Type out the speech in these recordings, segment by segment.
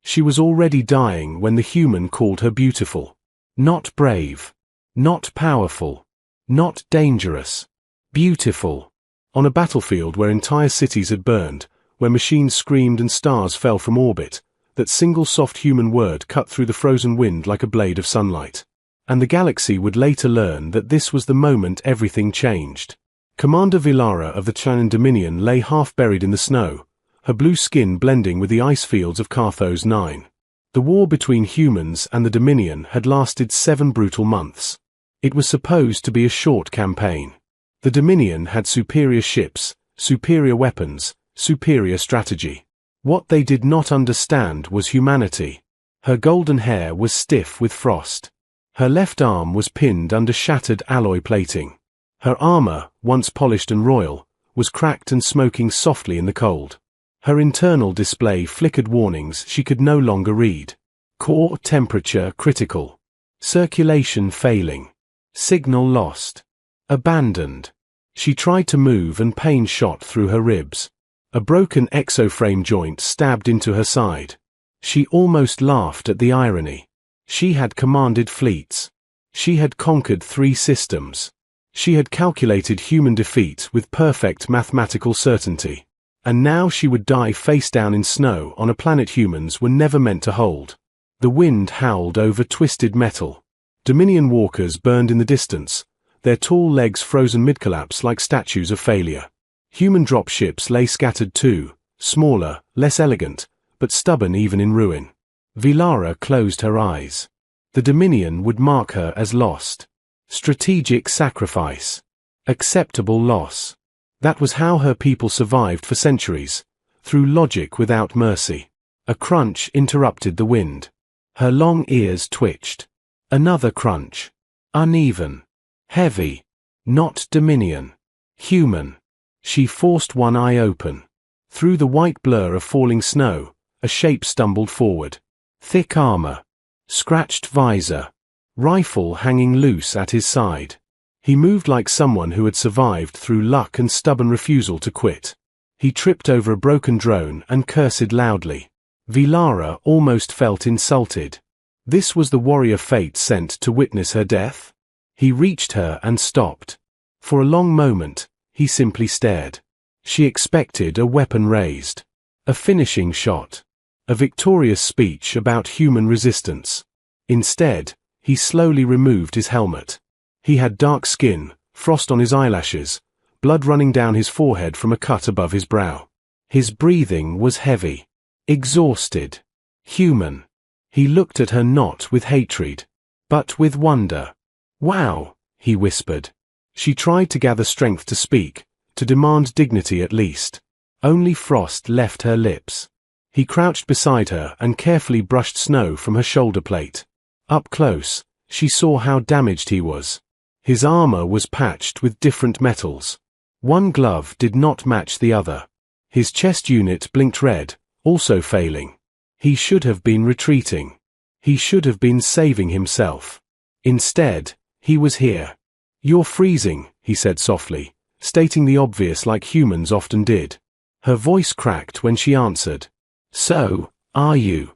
She was already dying when the human called her beautiful. Not brave. Not powerful. Not dangerous. Beautiful. On a battlefield where entire cities had burned, where machines screamed and stars fell from orbit, that single soft human word cut through the frozen wind like a blade of sunlight. And the galaxy would later learn that this was the moment everything changed. Commander Vilara of the Chinan Dominion lay half buried in the snow, her blue skin blending with the ice fields of Carthos 9. The war between humans and the Dominion had lasted 7 brutal months. It was supposed to be a short campaign. The Dominion had superior ships, superior weapons, superior strategy. What they did not understand was humanity. Her golden hair was stiff with frost. Her left arm was pinned under shattered alloy plating. Her armor, once polished and royal, was cracked and smoking softly in the cold. Her internal display flickered warnings she could no longer read. Core temperature critical. Circulation failing. Signal lost. Abandoned. She tried to move and pain shot through her ribs. A broken exoframe joint stabbed into her side. She almost laughed at the irony. She had commanded fleets. She had conquered 3 systems. She had calculated human defeat with perfect mathematical certainty. And now she would die face down in snow on a planet humans were never meant to hold. The wind howled over twisted metal. Dominion walkers burned in the distance, their tall legs frozen mid-collapse like statues of failure. Human dropships lay scattered too, smaller, less elegant, but stubborn even in ruin. Vilara closed her eyes. The Dominion would mark her as lost. Strategic sacrifice. Acceptable loss. That was how her people survived for centuries, through logic without mercy. A crunch interrupted the wind. Her long ears twitched. Another crunch. Uneven. Heavy. Not Dominion. Human. She forced one eye open. Through the white blur of falling snow, a shape stumbled forward. Thick armor. Scratched visor. Rifle hanging loose at his side. He moved like someone who had survived through luck and stubborn refusal to quit. He tripped over a broken drone and cursed loudly. Vilara almost felt insulted. This was the warrior fate sent to witness her death? He reached her and stopped. For a long moment, he simply stared. She expected a weapon raised. A finishing shot. A victorious speech about human resistance. Instead, he slowly removed his helmet. He had dark skin, frost on his eyelashes, blood running down his forehead from a cut above his brow. His breathing was heavy. Exhausted. Human. He looked at her not with hatred, but with wonder. "Wow," he whispered. She tried to gather strength to speak, to demand dignity at least. Only frost left her lips. He crouched beside her and carefully brushed snow from her shoulder plate. Up close, she saw how damaged he was. His armor was patched with different metals. One glove did not match the other. His chest unit blinked red, also failing. He should have been retreating. He should have been saving himself. Instead, he was here. "You're freezing," he said softly, stating the obvious like humans often did. Her voice cracked when she answered. "So, are you?"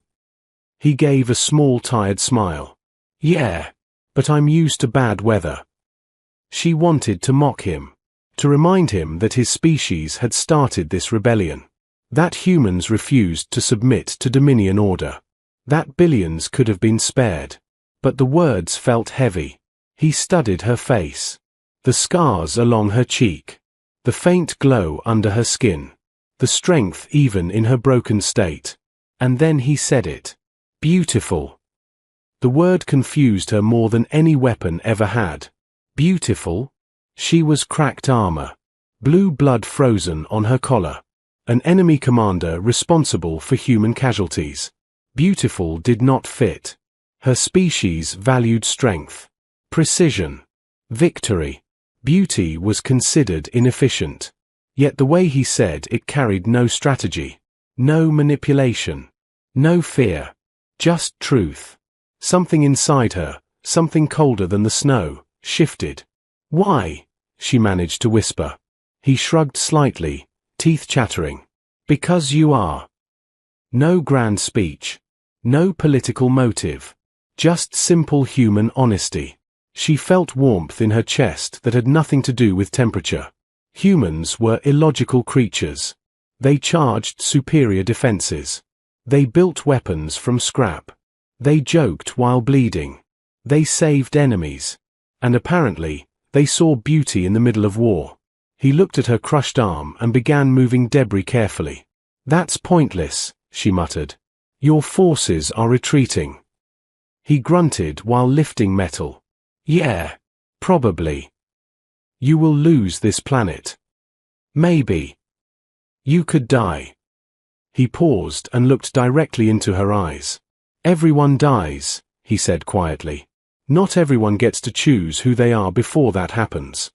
He gave a small tired smile. "Yeah, but I'm used to bad weather." She wanted to mock him, to remind him that his species had started this rebellion, that humans refused to submit to Dominion order, that billions could have been spared. But the words felt heavy. He studied her face, the scars along her cheek, the faint glow under her skin, the strength even in her broken state. And then he said it. Beautiful. The word confused her more than any weapon ever had. Beautiful? She was cracked armor, blue blood frozen on her collar, an enemy commander responsible for human casualties. Beautiful did not fit. Her species valued strength, precision, victory. Beauty was considered inefficient. Yet the way he said it carried no strategy, no manipulation, no fear, just truth. Something inside her, something colder than the snow, shifted. "Why?" she managed to whisper. He shrugged slightly, teeth chattering. "Because you are." No grand speech. No political motive. Just simple human honesty. She felt warmth in her chest that had nothing to do with temperature. Humans were illogical creatures. They charged superior defenses. They built weapons from scrap. They joked while bleeding. They saved enemies. And apparently, they saw beauty in the middle of war. He looked at her crushed arm and began moving debris carefully. "That's pointless," she muttered. "Your forces are retreating." He grunted while lifting metal. "Yeah, probably. You will lose this planet. Maybe. You could die." He paused and looked directly into her eyes. "Everyone dies," he said quietly. "Not everyone gets to choose who they are before that happens."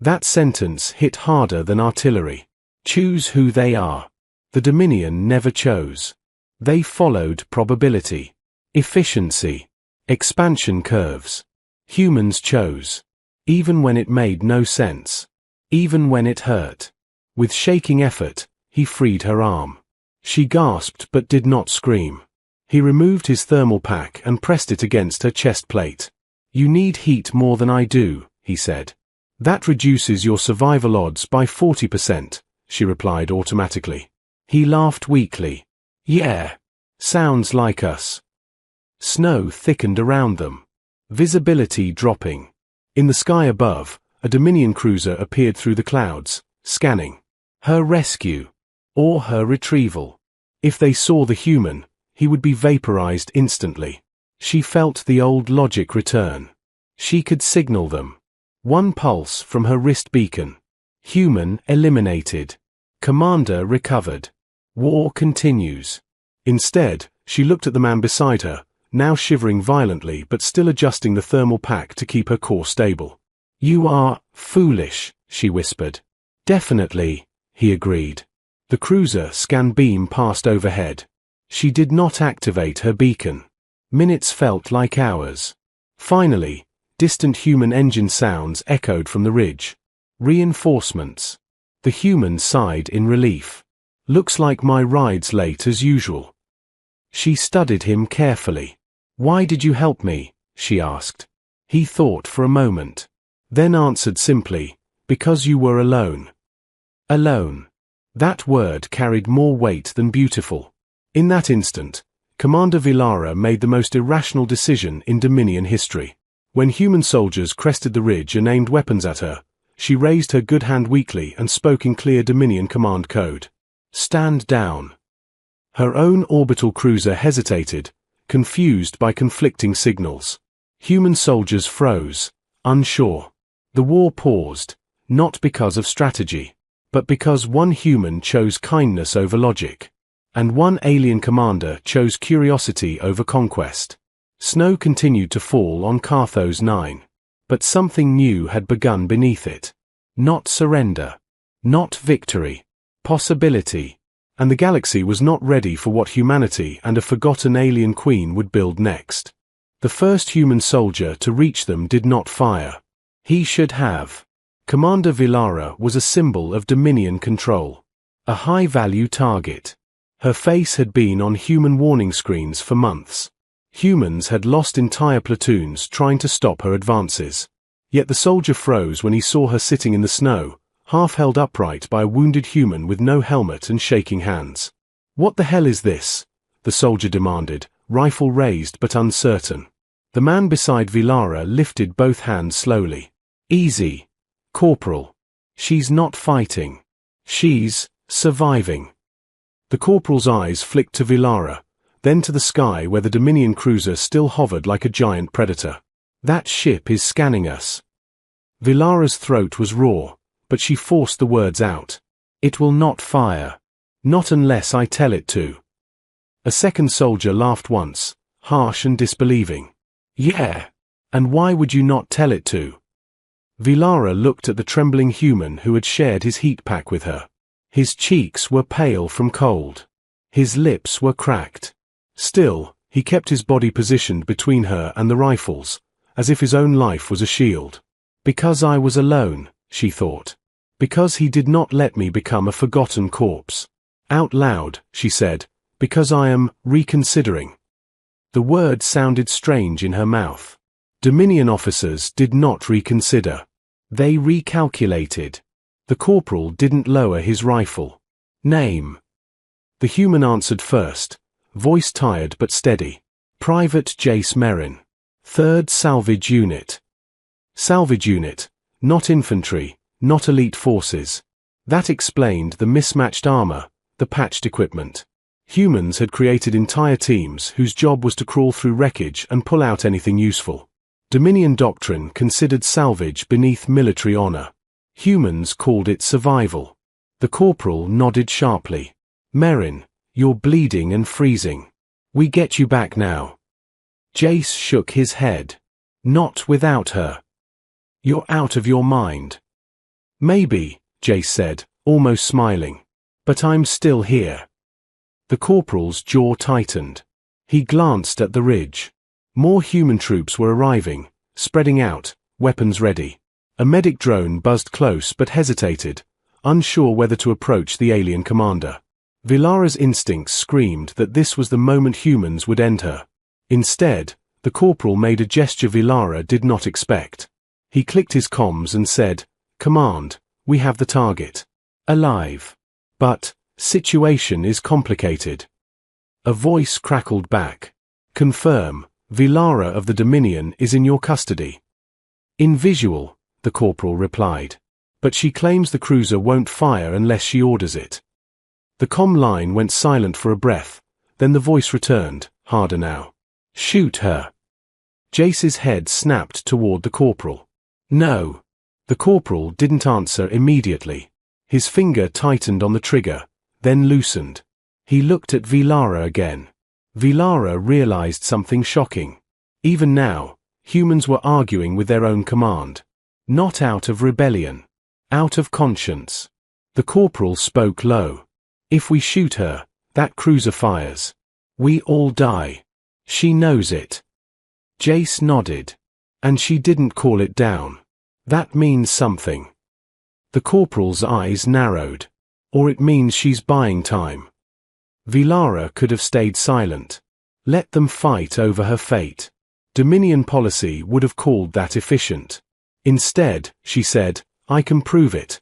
That sentence hit harder than artillery. Choose who they are. The Dominion never chose. They followed probability, efficiency, expansion curves. Humans chose. Even when it made no sense. Even when it hurt. With shaking effort, he freed her arm. She gasped but did not scream. He removed his thermal pack and pressed it against her chest plate. "You need heat more than I do," he said. "That reduces your survival odds by 40%, she replied automatically. He laughed weakly. "Yeah. Sounds like us." Snow thickened around them. Visibility dropping. In the sky above, a Dominion cruiser appeared through the clouds, scanning. Her rescue. Or her retrieval. If they saw the human, he would be vaporized instantly. She felt the old logic return. She could signal them. One pulse from her wrist beacon. Human eliminated. Commander recovered. War continues. Instead, she looked at the man beside her, now shivering violently but still adjusting the thermal pack to keep her core stable. "You are foolish," she whispered. "Definitely," he agreed. The cruiser scan beam passed overhead. She did not activate her beacon. Minutes felt like hours. Finally, distant human engine sounds echoed from the ridge. Reinforcements. The human sighed in relief. "Looks like my ride's late as usual." She studied him carefully. "Why did you help me?" she asked. He thought for a moment. Then answered simply, "Because you were alone." Alone. That word carried more weight than beautiful. In that instant, Commander Villara made the most irrational decision in Dominion history. When human soldiers crested the ridge and aimed weapons at her, she raised her good hand weakly and spoke in clear Dominion command code. "Stand down." Her own orbital cruiser hesitated, confused by conflicting signals. Human soldiers froze, unsure. The war paused, not because of strategy, but because one human chose kindness over logic, and one alien commander chose curiosity over conquest. Snow continued to fall on Carthos 9, but something new had begun beneath it. Not surrender. Not victory. Possibility. And the galaxy was not ready for what humanity and a forgotten alien queen would build next. The first human soldier to reach them did not fire. He should have. Commander Villara was a symbol of Dominion control. A high-value target. Her face had been on human warning screens for months. Humans had lost entire platoons trying to stop her advances. Yet the soldier froze when he saw her sitting in the snow, half held upright by a wounded human with no helmet and shaking hands. "What the hell is this?" the soldier demanded, rifle raised but uncertain. The man beside Villara lifted both hands slowly. "Easy, Corporal. She's not fighting. She's surviving." The corporal's eyes flicked to Villara, then to the sky where the Dominion cruiser still hovered like a giant predator. "That ship is scanning us." Vilara's throat was raw, but she forced the words out. "It will not fire. Not unless I tell it to." A second soldier laughed once, harsh and disbelieving. "Yeah. And why would you not tell it to?" Villara looked at the trembling human who had shared his heat pack with her. His cheeks were pale from cold. His lips were cracked. Still, he kept his body positioned between her and the rifles, as if his own life was a shield. "Because I was alone," she thought. "Because he did not let me become a forgotten corpse." Out loud, she said, "Because I am reconsidering." The word sounded strange in her mouth. Dominion officers did not reconsider. They recalculated. The corporal didn't lower his rifle. Name. The human answered first, voice tired but steady. Private Jace Merrin. 3rd Salvage Unit. Salvage unit, not infantry, not elite forces. That explained the mismatched armor, the patched equipment. Humans had created entire teams whose job was to crawl through wreckage and pull out anything useful. Dominion doctrine considered salvage beneath military honor. Humans called it survival. The corporal nodded sharply. Merrin, you're bleeding and freezing. We get you back now. Jace shook his head. Not without her. You're out of your mind. Maybe, Jace said, almost smiling. But I'm still here. The corporal's jaw tightened. He glanced at the ridge. More human troops were arriving, spreading out, weapons ready. A medic drone buzzed close but hesitated, unsure whether to approach the alien commander. Vilara's instincts screamed that this was the moment humans would end her. Instead, the corporal made a gesture Vilara did not expect. He clicked his comms and said, "Command, we have the target. Alive. But, situation is complicated." A voice crackled back. "Confirm, Vilara of the Dominion is in your custody." "In visual," the corporal replied. "But she claims the cruiser won't fire unless she orders it." The comm line went silent for a breath, then the voice returned, harder now. "Shoot her." Jace's head snapped toward the corporal. "No." The corporal didn't answer immediately. His finger tightened on the trigger, then loosened. He looked at Vilara again. Vilara realized something shocking. Even now, humans were arguing with their own command. Not out of rebellion. Out of conscience. The corporal spoke low. "If we shoot her, that cruiser fires. We all die. She knows it." Jace nodded. "And she didn't call it down. That means something." The corporal's eyes narrowed. "Or it means she's buying time." Vilara could have stayed silent. Let them fight over her fate. Dominion policy would have called that efficient. Instead, she said, "I can prove it."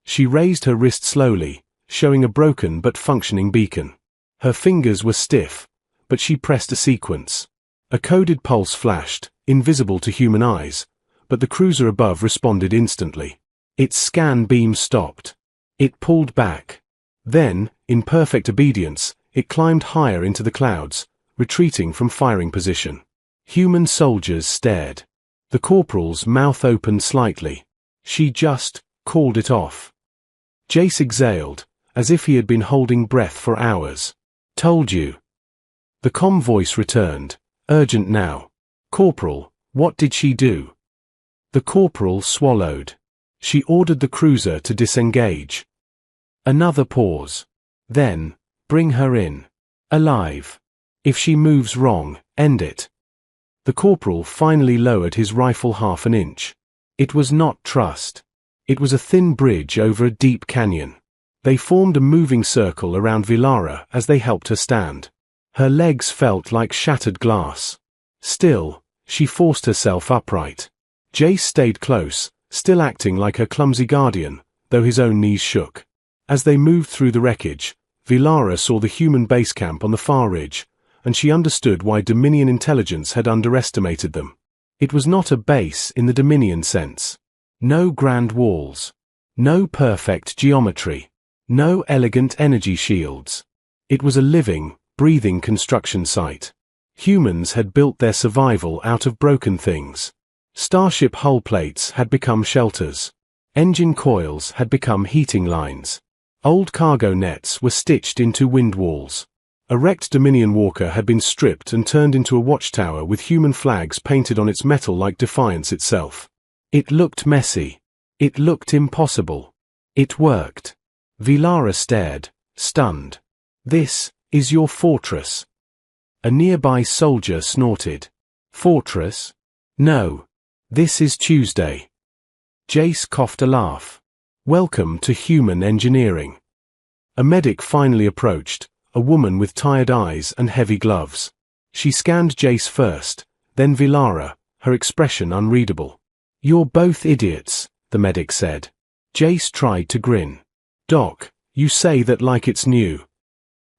She raised her wrist slowly, showing a broken but functioning beacon. Her fingers were stiff, but she pressed a sequence. A coded pulse flashed, invisible to human eyes, but the cruiser above responded instantly. Its scan beam stopped. It pulled back. Then, in perfect obedience, it climbed higher into the clouds, retreating from firing position. Human soldiers stared. The corporal's mouth opened slightly. She just called it off. Jace exhaled, as if he had been holding breath for hours. "Told you." The comm voice returned, urgent now. "Corporal, what did she do?" The corporal swallowed. "She ordered the cruiser to disengage." Another pause. Then, "Bring her in. Alive. If she moves wrong, end it." The corporal finally lowered his rifle half an inch. It was not trust. It was a thin bridge over a deep canyon. They formed a moving circle around Vilara as they helped her stand. Her legs felt like shattered glass. Still, she forced herself upright. Jace stayed close, still acting like her clumsy guardian, though his own knees shook. As they moved through the wreckage, Vilara saw the human base camp on the far ridge, and she understood why Dominion intelligence had underestimated them. It was not a base in the Dominion sense. No grand walls. No perfect geometry. No elegant energy shields. It was a living, breathing construction site. Humans had built their survival out of broken things. Starship hull plates had become shelters. Engine coils had become heating lines. Old cargo nets were stitched into wind walls. A wrecked Dominion walker had been stripped and turned into a watchtower with human flags painted on its metal like defiance itself. It looked messy. It looked impossible. It worked. Vilara stared, stunned. "This is your fortress." A nearby soldier snorted. "Fortress? No. This is Tuesday." Jace coughed a laugh. "Welcome to human engineering." A medic finally approached, a woman with tired eyes and heavy gloves. She scanned Jace first, then Vilara, her expression unreadable. "You're both idiots," the medic said. Jace tried to grin. "Doc, you say that like it's new."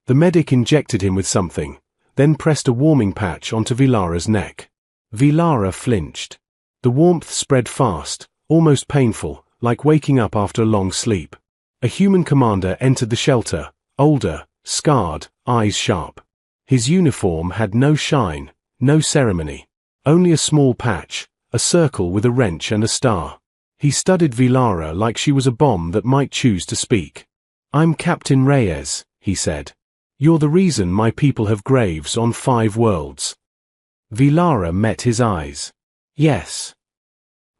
The medic injected him with something, then pressed a warming patch onto Vilara's neck. Vilara flinched. The warmth spread fast, almost painful, like waking up after a long sleep. A human commander entered the shelter, older, scarred, eyes sharp. His uniform had no shine, no ceremony. Only a small patch, a circle with a wrench and a star. He studied Vilara like she was a bomb that might choose to speak. "I'm Captain Reyes," he said. "You're the reason my people have graves on 5 worlds." Vilara met his eyes. "Yes."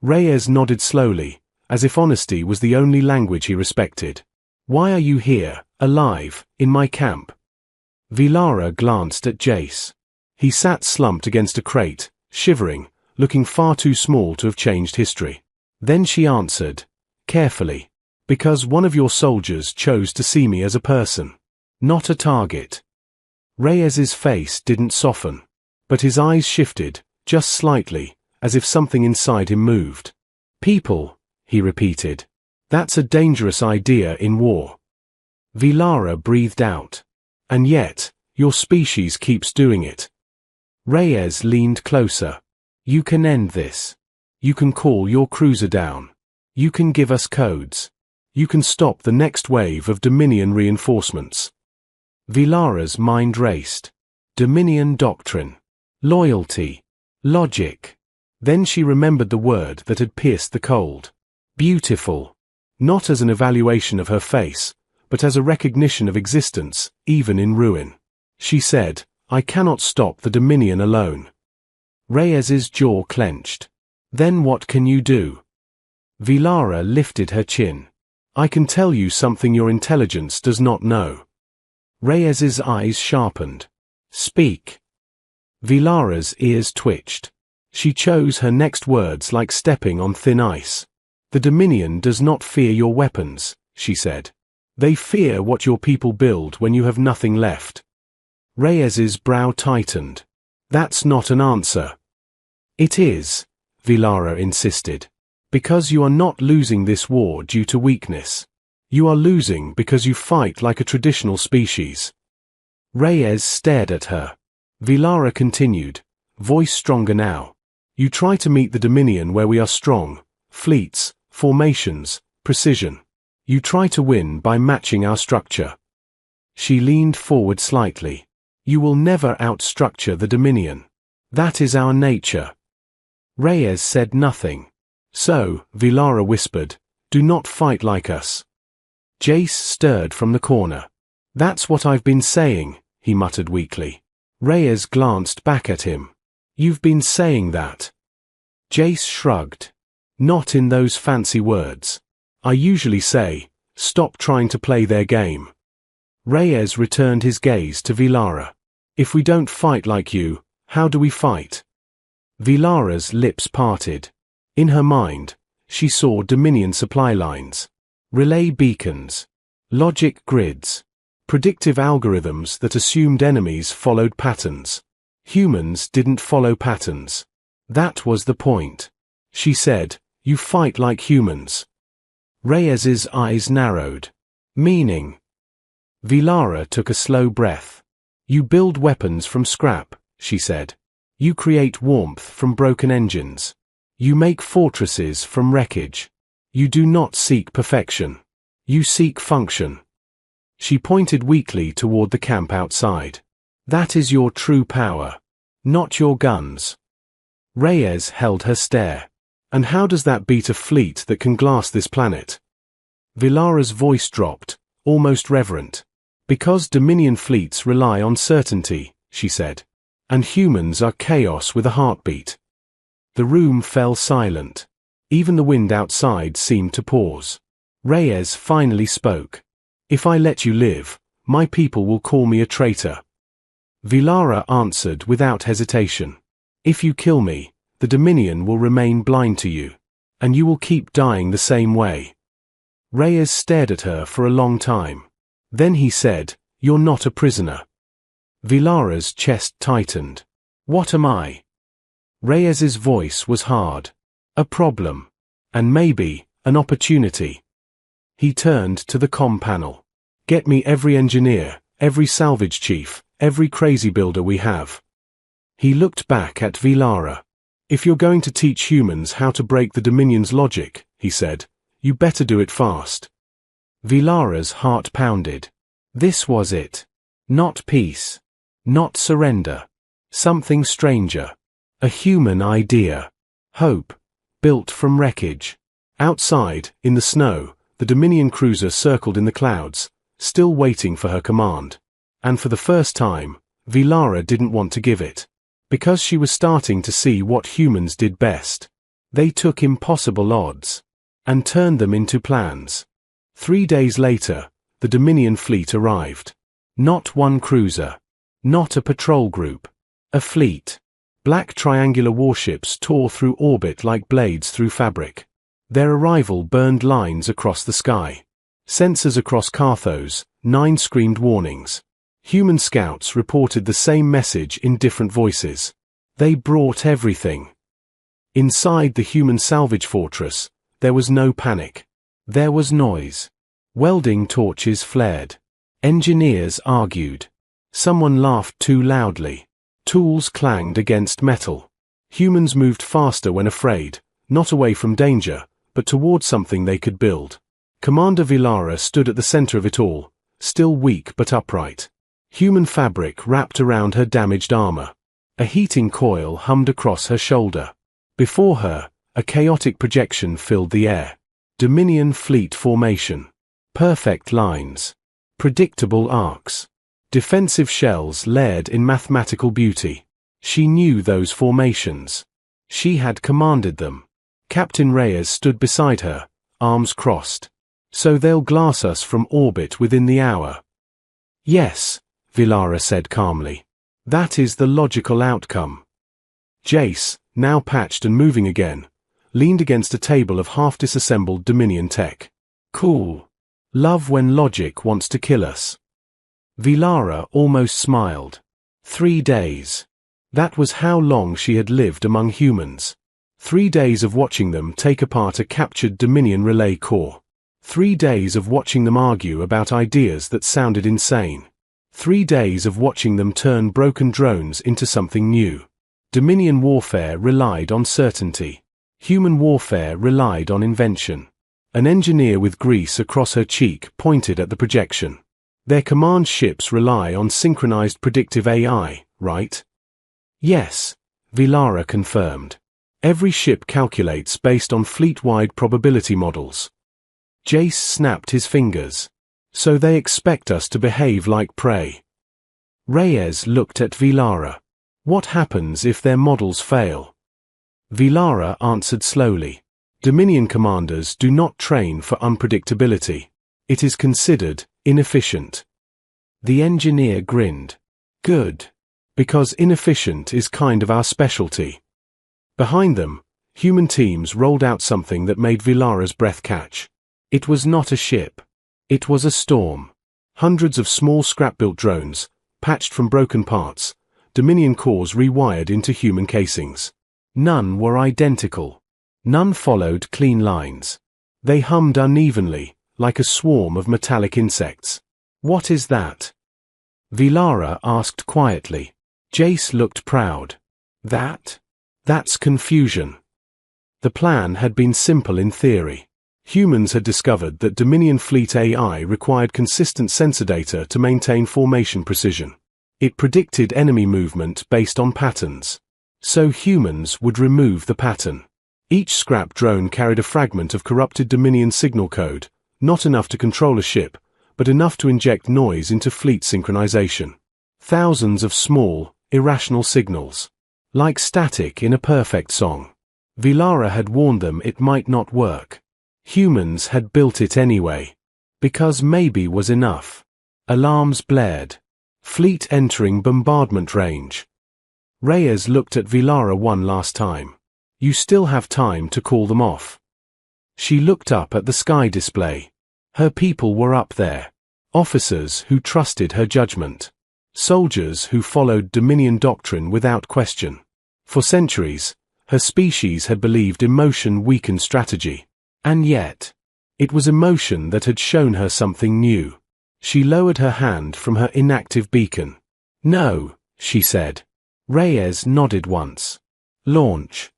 Reyes nodded slowly, as if honesty was the only language he respected. "Why are you here, alive, in my camp?" Vilara glanced at Jace. He sat slumped against a crate, shivering, looking far too small to have changed history. Then she answered, carefully, "Because one of your soldiers chose to see me as a person, not a target." Reyes's face didn't soften, but his eyes shifted, just slightly, as if something inside him moved. "People," he repeated. "That's a dangerous idea in war." Vilara breathed out. "And yet, your species keeps doing it." Reyes leaned closer. "You can end this. You can call your cruiser down. You can give us codes. You can stop the next wave of Dominion reinforcements." Vilara's mind raced. Dominion doctrine. Loyalty. Logic. Then she remembered the word that had pierced the cold. Beautiful. Not as an evaluation of her face, but as a recognition of existence, even in ruin. She said, "I cannot stop the Dominion alone." Reyes's jaw clenched. "Then what can you do?" Vilara lifted her chin. "I can tell you something your intelligence does not know." Reyes's eyes sharpened. "Speak." Vilara's ears twitched. She chose her next words like stepping on thin ice. "The Dominion does not fear your weapons," she said. "They fear what your people build when you have nothing left." Reyes's brow tightened. "That's not an answer." "It is," Vilara insisted. "Because you are not losing this war due to weakness. You are losing because you fight like a traditional species." Reyes stared at her. Vilara continued, voice stronger now. "You try to meet the Dominion where we are strong, fleets, formations, precision. You try to win by matching our structure." She leaned forward slightly. "You will never outstructure the Dominion. That is our nature." Reyes said nothing. "So," Vilara whispered, "do not fight like us." Jace stirred from the corner. "That's what I've been saying," he muttered weakly. Reyes glanced back at him. "You've been saying that." Jace shrugged. "Not in those fancy words. I usually say, stop trying to play their game." Reyes returned his gaze to Vilara. "If we don't fight like you, how do we fight?" Vilara's lips parted. In her mind, she saw Dominion supply lines, relay beacons, logic grids, predictive algorithms that assumed enemies followed patterns. Humans didn't follow patterns. That was the point. She said, "You fight like humans." Reyes's eyes narrowed. "Meaning?" Vilara took a slow breath. "You build weapons from scrap," she said. "You create warmth from broken engines. You make fortresses from wreckage. You do not seek perfection. You seek function." She pointed weakly toward the camp outside. "That is your true power, not your guns." Reyes held her stare. "And how does that beat a fleet that can glass this planet?" Vilara's voice dropped, almost reverent. "Because Dominion fleets rely on certainty," she said. "And humans are chaos with a heartbeat." The room fell silent. Even the wind outside seemed to pause. Reyes finally spoke. "If I let you live, my people will call me a traitor." Vilara answered without hesitation. "If you kill me, the Dominion will remain blind to you, and you will keep dying the same way." Reyes stared at her for a long time. Then he said, "You're not a prisoner." Vilara's chest tightened. What am I? Reyes's voice was hard. A problem. And maybe, an opportunity. He turned to the comm panel. Get me every engineer, every salvage chief, every crazy builder we have. He looked back at Vilara. If you're going to teach humans how to break the Dominion's logic, he said, you better do it fast. Vilara's heart pounded. This was it. Not peace. Not surrender. Something stranger. A human idea. Hope. Built from wreckage. Outside, in the snow, the Dominion cruiser circled in the clouds, still waiting for her command. And for the first time, Vilara didn't want to give it. Because she was starting to see what humans did best. They took impossible odds. And turned them into plans. 3 days later, the Dominion fleet arrived. Not one cruiser. Not a patrol group. A fleet. Black triangular warships tore through orbit like blades through fabric. Their arrival burned lines across the sky. Sensors across Carthos, 9 screamed warnings. Human scouts reported the same message in different voices. They brought everything. Inside the human salvage fortress, there was no panic. There was noise. Welding torches flared. Engineers argued. Someone laughed too loudly. Tools clanged against metal. Humans moved faster when afraid, not away from danger, but towards something they could build. Commander Vilara stood at the center of it all, still weak but upright. Human fabric wrapped around her damaged armor. A heating coil hummed across her shoulder. Before her, a chaotic projection filled the air. Dominion fleet formation. Perfect lines. Predictable arcs. Defensive shells layered in mathematical beauty. She knew those formations. She had commanded them. Captain Reyes stood beside her, arms crossed. So they'll glass us from orbit within the hour. Yes, Vilara said calmly. That is the logical outcome. Jace, now patched and moving again, leaned against a table of half-disassembled Dominion tech. Cool. Love when logic wants to kill us. Vilara almost smiled. 3 days. That was how long she had lived among humans. 3 days of watching them take apart a captured Dominion relay core. 3 days of watching them argue about ideas that sounded insane. 3 days of watching them turn broken drones into something new. Dominion warfare relied on certainty. Human warfare relied on invention. An engineer with grease across her cheek pointed at the projection. Their command ships rely on synchronized predictive AI, right? Yes, Vilara confirmed. Every ship calculates based on fleet-wide probability models. Jace snapped his fingers. So they expect us to behave like prey. Reyes looked at Vilara. What happens if their models fail? Vilara answered slowly. Dominion commanders do not train for unpredictability. It is considered inefficient. The engineer grinned. Good. Because inefficient is kind of our specialty. Behind them, human teams rolled out something that made Vilara's breath catch. It was not a ship. It was a storm. Hundreds of small scrap-built drones, patched from broken parts, Dominion cores rewired into human casings. None were identical. None followed clean lines. They hummed unevenly, like a swarm of metallic insects. What is that? Vilara asked quietly. Jace looked proud. That's confusion. The plan had been simple in theory. Humans had discovered that Dominion Fleet AI required consistent sensor data to maintain formation precision. It predicted enemy movement based on patterns. So humans would remove the pattern. Each scrap drone carried a fragment of corrupted Dominion signal code, not enough to control a ship, but enough to inject noise into fleet synchronization. Thousands of small, irrational signals. Like static in a perfect song. Vilara had warned them it might not work. Humans had built it anyway. Because maybe was enough. Alarms blared. Fleet entering bombardment range. Reyes looked at Vilara one last time. You still have time to call them off. She looked up at the sky display. Her people were up there. Officers who trusted her judgment. Soldiers who followed Dominion doctrine without question. For centuries, her species had believed emotion weakened strategy. And yet, it was emotion that had shown her something new. She lowered her hand from her inactive beacon. "No," she said. Reyes nodded once. "Launch."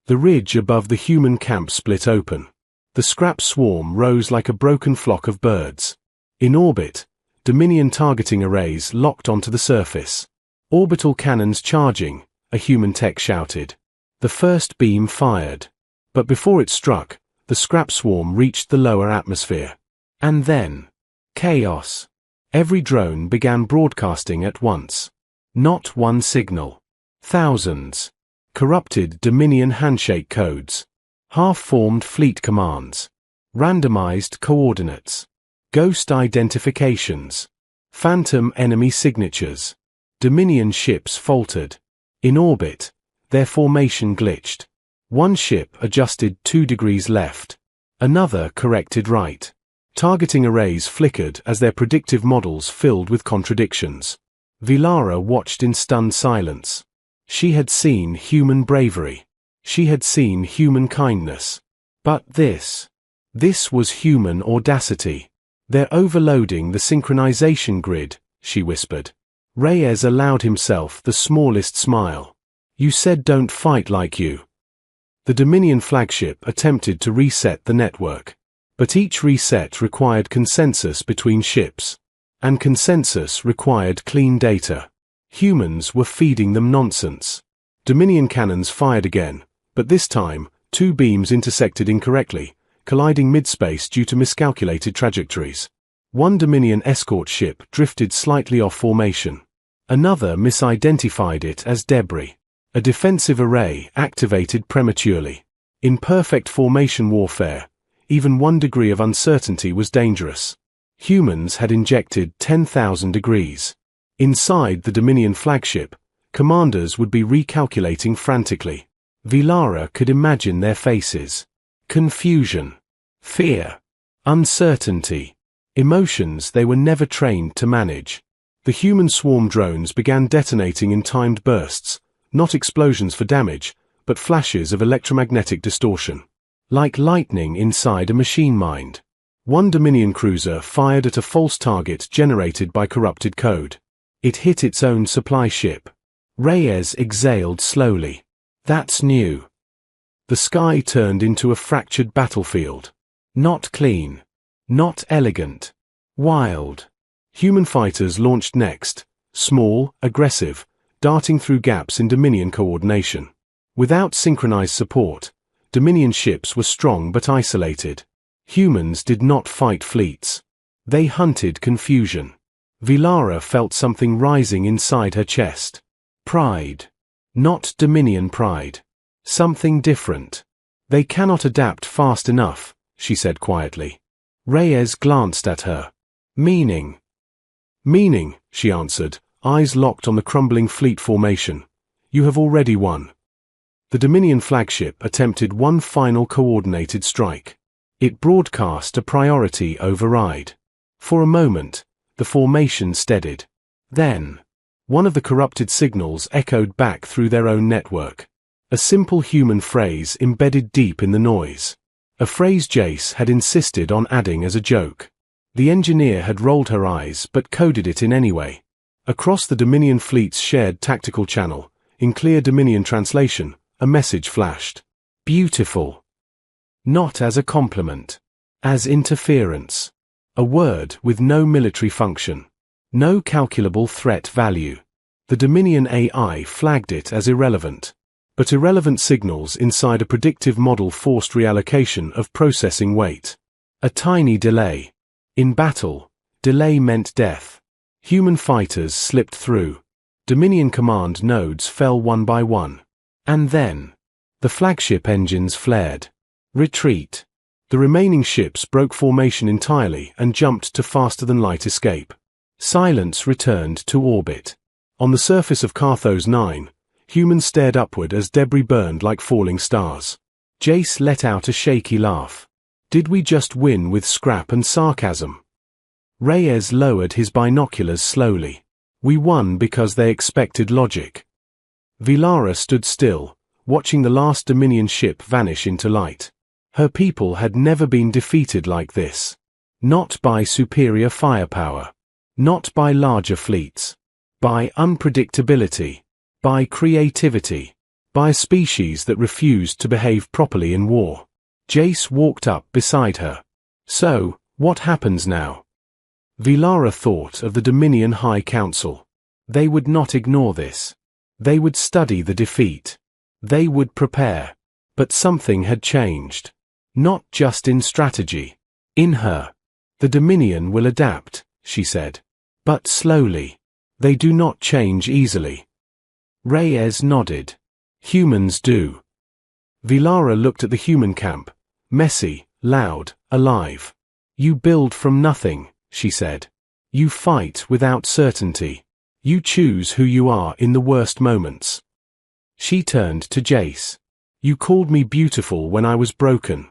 The ridge above the human camp split open. The scrap swarm rose like a broken flock of birds. In orbit, Dominion targeting arrays locked onto the surface. "Orbital cannons charging," a human tech shouted. The first beam fired. But before it struck, the scrap swarm reached the lower atmosphere. And then, chaos. Every drone began broadcasting at once. Not one signal. Thousands. Corrupted Dominion handshake codes. Half-formed fleet commands. Randomized coordinates. Ghost identifications. Phantom enemy signatures. Dominion ships faltered. In orbit, their formation glitched. One ship adjusted 2 degrees left. Another corrected right. Targeting arrays flickered as their predictive models filled with contradictions. Vilara watched in stunned silence. She had seen human bravery. She had seen human kindness. But this was human audacity. "They're overloading the synchronization grid," she whispered. Reyes allowed himself the smallest smile. "You said don't fight like you." The Dominion flagship attempted to reset the network. But each reset required consensus between ships. And consensus required clean data. Humans were feeding them nonsense. Dominion cannons fired again, but this time, 2 beams intersected incorrectly, colliding mid-space due to miscalculated trajectories. One Dominion escort ship drifted slightly off formation. Another misidentified it as debris. A defensive array activated prematurely. In perfect formation warfare, even 1 degree of uncertainty was dangerous. Humans had injected 10,000 degrees. Inside the Dominion flagship, commanders would be recalculating frantically. Vilara could imagine their faces. Confusion. Fear. Uncertainty. Emotions they were never trained to manage. The human swarm drones began detonating in timed bursts, not explosions for damage, but flashes of electromagnetic distortion. Like lightning inside a machine mind. One Dominion cruiser fired at a false target generated by corrupted code. It hit its own supply ship. Reyes exhaled slowly. "That's new." The sky turned into a fractured battlefield. Not clean. Not elegant. Wild. Human fighters launched next, small, aggressive, darting through gaps in Dominion coordination. Without synchronized support, Dominion ships were strong but isolated. Humans did not fight fleets. They hunted confusion. Vilara felt something rising inside her chest. Pride. Not Dominion pride. Something different. "They cannot adapt fast enough," she said quietly. Reyes glanced at her. "Meaning?" "Meaning," she answered, eyes locked on the crumbling fleet formation. "You have already won." The Dominion flagship attempted one final coordinated strike. It broadcast a priority override. For a moment, the formation steadied. Then, one of the corrupted signals echoed back through their own network. A simple human phrase embedded deep in the noise. A phrase Jace had insisted on adding as a joke. The engineer had rolled her eyes but coded it in any way. Across the Dominion fleet's shared tactical channel, in clear Dominion translation, a message flashed. "Beautiful." Not as a compliment. As interference. A word with no military function. No calculable threat value. The Dominion AI flagged it as irrelevant. But irrelevant signals inside a predictive model forced reallocation of processing weight. A tiny delay. In battle, delay meant death. Human fighters slipped through. Dominion command nodes fell one by one. And then, the flagship engines flared. Retreat. The remaining ships broke formation entirely and jumped to faster-than-light escape. Silence returned to orbit. On the surface of Carthos 9, humans stared upward as debris burned like falling stars. Jace let out a shaky laugh. Did we just win with scrap and sarcasm? Reyes lowered his binoculars slowly. We won because they expected logic. Vilara stood still, watching the last Dominion ship vanish into light. Her people had never been defeated like this. Not by superior firepower. Not by larger fleets. By unpredictability. By creativity. By a species that refused to behave properly in war. Jace walked up beside her. So, what happens now? Vilara thought of the Dominion High Council. They would not ignore this. They would study the defeat. They would prepare. But something had changed. Not just in strategy. In her. The Dominion will adapt, she said. But slowly. They do not change easily. Reyes nodded. Humans do. Vilara looked at the human camp. Messy, loud, alive. You build from nothing, she said. You fight without certainty. You choose who you are in the worst moments. She turned to Jace. You called me beautiful when I was broken.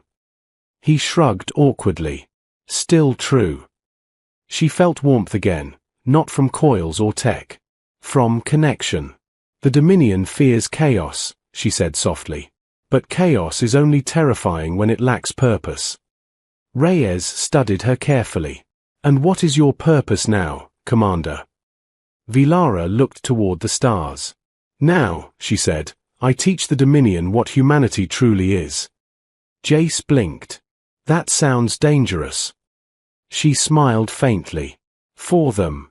He shrugged awkwardly. Still true. She felt warmth again, not from coils or tech. From connection. The Dominion fears chaos, she said softly. But chaos is only terrifying when it lacks purpose. Reyes studied her carefully. And what is your purpose now, Commander? Vilara looked toward the stars. Now, she said, I teach the Dominion what humanity truly is. Jace blinked. That sounds dangerous. She smiled faintly. For them.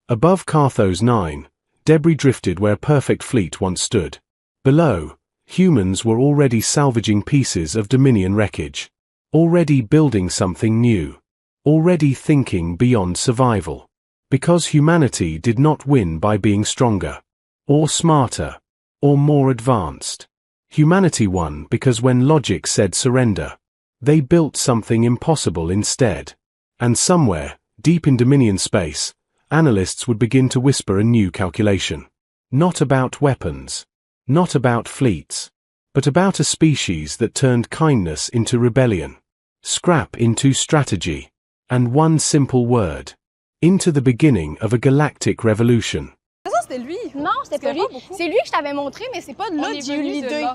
Above Carthos 9, debris drifted where a perfect fleet once stood. Below, humans were already salvaging pieces of Dominion wreckage. Already building something new. Already thinking beyond survival. Because humanity did not win by being stronger. Or smarter. Or more advanced. Humanity won because when logic said surrender, they built something impossible instead. And somewhere, deep in Dominion space, analysts would begin to whisper a new calculation. Not about weapons. Not about fleets. But about a species that turned kindness into rebellion. Scrap into strategy. And one simple word. Into the beginning of a galactic revolution. Ça, c'était lui. Non, c'était pas lui. C'est lui que je t'avais montré, mais c'est pas de là que j'ai eu l'idée.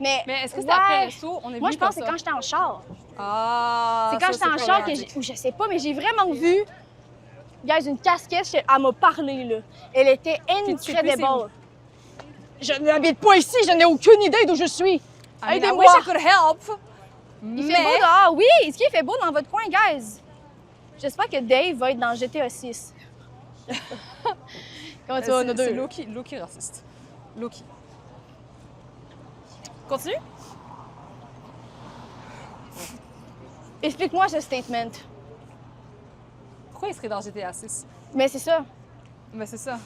Mais est-ce que c'était après le saut? Moi, je pense que c'est quand j'étais en char. Ah! C'est quand j'étais en char que j'ai... Ou je sais pas, mais j'ai vraiment vu... Guys, une casquette, elle m'a parlé, là. Elle était incredible. Je n'habite pas ici, je n'ai aucune idée d'où je suis. Aidez-moi! I wish I could help! Il fait beau dehors. Oui, est-ce qu'il fait beau dans votre coin, guys? J'espère que Dave va être dans GTA 6. Comment tu vas, nous deux? C'est Loki raciste. Loki. Continue? Explique-moi ce statement. Pourquoi il serait dans GTA 6? Mais c'est ça. Mais c'est ça.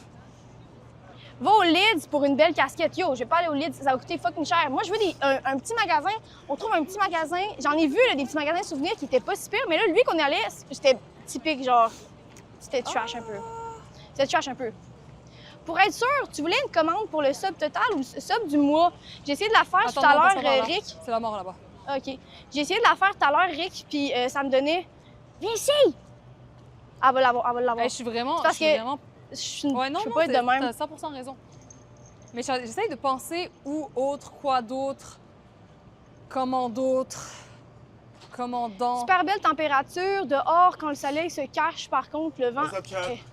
Va au Lids pour une belle casquette. Yo, je vais pas aller au Lids, ça va coûter fucking cher. Moi, je veux un petit magasin. On trouve un petit magasin. J'en ai vu là, des petits magasins souvenirs qui étaient pas si pires, mais là, lui qu'on est allé, c'était typique, genre. C'était trash un peu. C'était trash un peu. Pour être sûr, tu voulais une commande pour le sub total ou le sub du mois? J'ai essayé de la faire tout à l'heure, Rick. C'est la mort là-bas. OK. J'ai essayé de la faire tout à l'heure, Rick, puis ça me donnait. Viens ici! Elle va l'avoir, elle va l'avoir. Hey, je suis vraiment. Ouais, non, je peux pas être de même. T'as 100% raison. Mais j'essaye de penser où autre, quoi d'autre, comment d'autre, commandant. Super belle température dehors quand le soleil se cache, par contre, le vent.